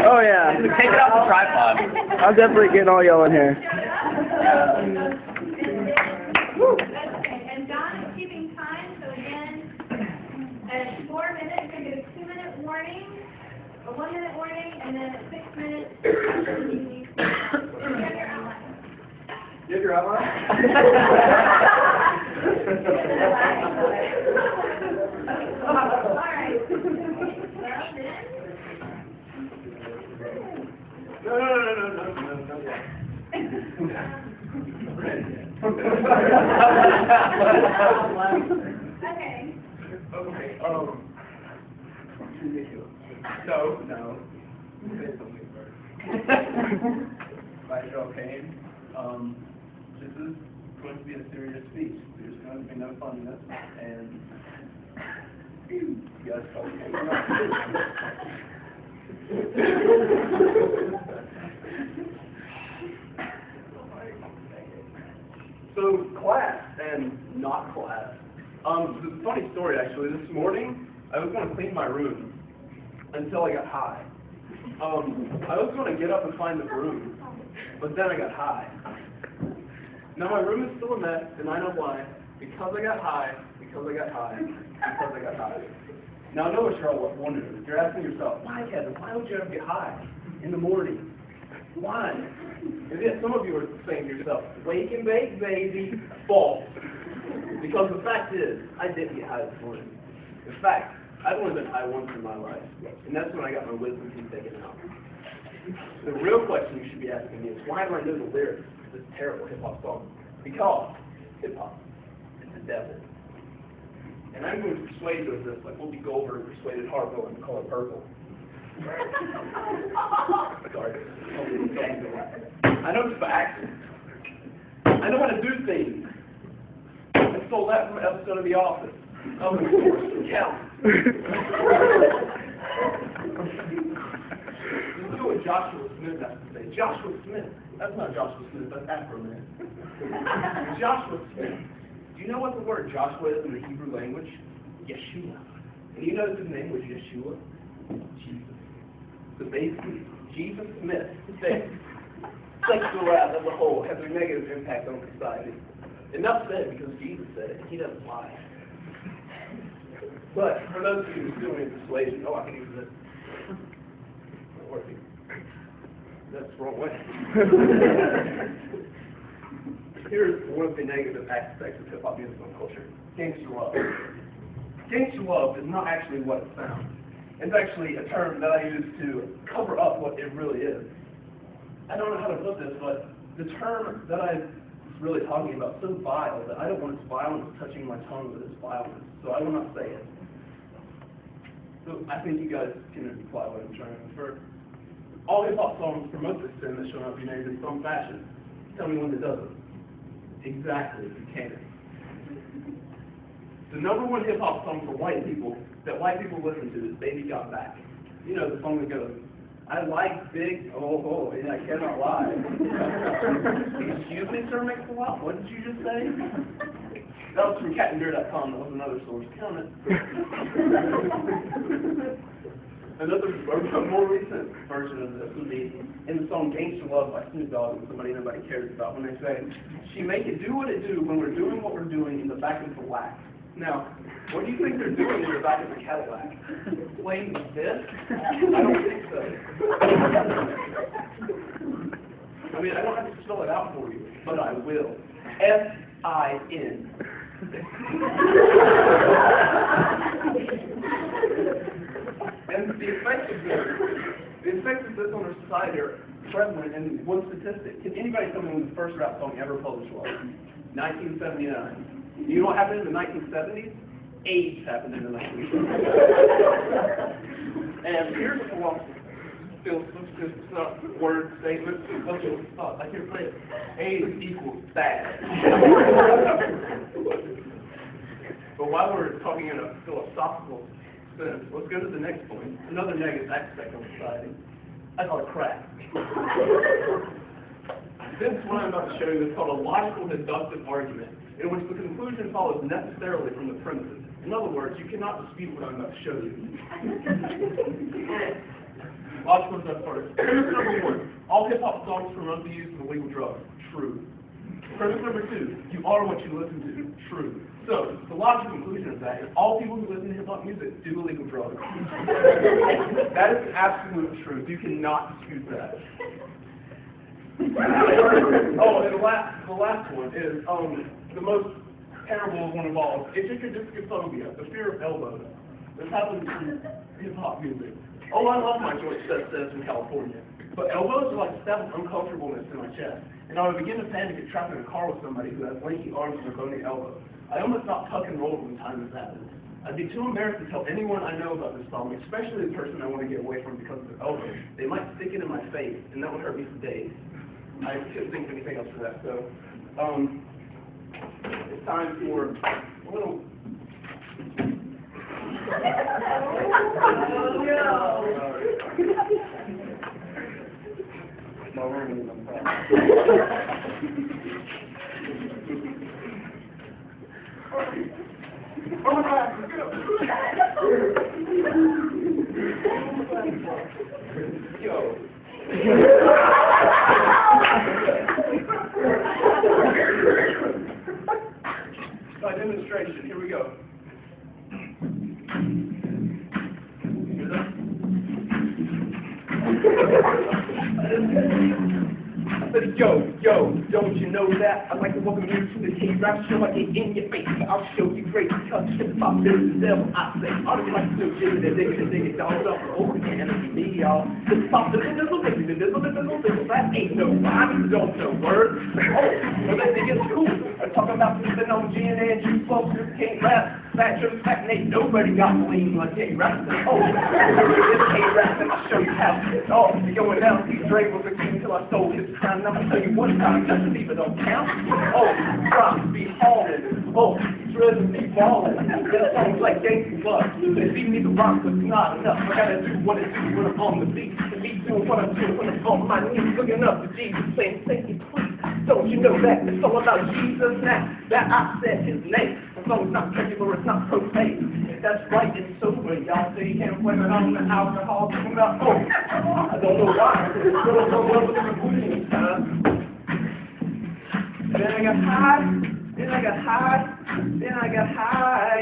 Oh yeah. Take it off the tripod. I'm definitely getting all yelling here. Okay, and Don is keeping time, so again, at 4 minutes, you get a 2-minute warning, a 1-minute warning, and then at 6 minutes, you have your outline. You have your outline? All right. No. Okay. Okay, no. Say something first. Right, okay. This is going to be a serious speech. There's going to be no funniness, and you guys probably can't. So, class and not class. It's a funny story, actually. This morning, I was going to clean my room until I got high. I was going to get up and find the broom, but then I got high. Now, my room is still a mess, and I know why. Because I got high. Now, I know what you're all wondering. You're asking yourself, why, Kevin, why would you ever get high in the morning? Why? And yet some of you are saying to yourself, wake and bake, baby, false. Because the fact is, I didn't get high this morning. In fact, I've only been high once in my life, and that's when I got my wisdom teeth taken out. The real question you should be asking me is, why do I know the lyrics to this terrible hip-hop song? Because hip-hop is the devil. And I'm going to persuade you of this like Whoopi Goldberg persuaded Harpo in The Color Purple. Sorry. I know facts. I know how to do things. I stole that from an episode of The Office. I was a force to count. You do what Joshua Smith has to say. Joshua Smith. That's not Joshua Smith, that's Afro Man. Joshua Smith. Do you know what the word Joshua is in the Hebrew language? Yeshua. And you know his name was Yeshua? Jesus. So basically, Jesus Smith thinks sexual as a whole has a negative impact on society. Enough said because Jesus said it. He doesn't lie. But for those of you who still need persuasion, I can use this. Not working. That's the wrong way. Here's one of the negative aspects of hip-hop music and culture. Gangsta love. Gangsta love is not actually what it sounds. It's actually a term that I use to cover up what it really is. I don't know how to put this, but the term that I'm really talking about is so vile that I don't want its violence touching my tongue with its violence, so I will not say it. So I think you guys can imply what I'm trying to infer. All hip-hop songs promote this sin that shall not be named in some fashion. Tell me when it doesn't. Exactly, you can't. The #1 hip-hop song for white people that white people listen to is Baby Got Back. You know, the song that goes, I like big, and I cannot lie. Excuse me, Sir Mix-a-Lot, what did you just say? That was from CatandBear.com, that was another source. Count it. Another, more recent version of this would be in the song Gangsta Love by Snoop Dogg, and somebody nobody cares about, when they say, she make it do what it do when we're doing what we're doing in the back of the lack. Now, what do you think they're doing in the back of the Cadillac? Playing this? I don't think so. I mean, I don't have to spell it out for you, but I will. F-I-N. And the effects of this on our society are prevalent in one statistic. Can anybody tell me when the first rap song ever published was? 1979. You know what happened in the 1970s? AIDS happened in the 1970s. And here's a word statement. I can't say it. AIDS equals bad. But while we're talking in a philosophical sense, let's go to the next point. Another negative aspect of society. I call it crack. This one I'm about to show you is called a logical deductive argument, in which the conclusion follows necessarily from the premises. In other words, you cannot dispute what I'm about to show you. Logical stuff first. Premise number 1, all hip-hop songs promote the use of illegal drugs. True. Premise number 2, you are what you listen to. True. So, the logical conclusion of that is all people who listen to hip-hop music do illegal drugs. That is absolute truth. You cannot dispute that. Oh, and the last one is the most terrible one of all. Itchicodiscophobia, the fear of elbows. This happens in hip-hop music. Oh, I love my joint says in California. But elbows are like a step of uncomfortableness in my chest. And I would begin to panic at trapped in a car with somebody who has lanky arms and a bony elbow. I almost stop tuck and roll when time this happens. I'd be too embarrassed to tell anyone I know about this problem, especially the person I want to get away from because of their elbow. They might stick it in my face, and that would hurt me for days. I couldn't think of anything else for that, so it's time for a little... Oh my God, let's go! Yo. By demonstration, here we go. I said, yo, don't you know that? I'd like to welcome you to the K-Rap show. I get in your face, I'll show you great touch. Hip-hop, there's the devil, I say. I don't like to do it, dig it, dogs up, over the enemy, me, y'all. Hip-hop, that ain't no rhyme, don't know words. Oh, well, they think it's cool. I'm talking about flipping on gin and juice, folks, this K-Rap. Fat trips, fat ain't nobody got lean like K-Rap. Oh, this K-Rap, and I'll show you how. Oh, you're going down, see Dre was a king till I stole his crown. I'm gonna tell you one time, Justin Bieber don't count. Oh, props be hauling. Oh, dreads be balling. This song's like gangsta blood. They see me the rock, but it's not enough. I gotta do what I do when I'm on the beat. And me doing what I'm doing when I'm on my knees, looking up to Jesus, saying, thank you, please. Don't you know that it's all about Jesus now? That I said his name. As long as it's not secular, it's not profane. That's right, it's sober. Y'all say you can't blame it on the alcohol. Talking about, oh, I don't know why. It's still so well with the conclusion this time. Then I got high, then I got high, then I got high.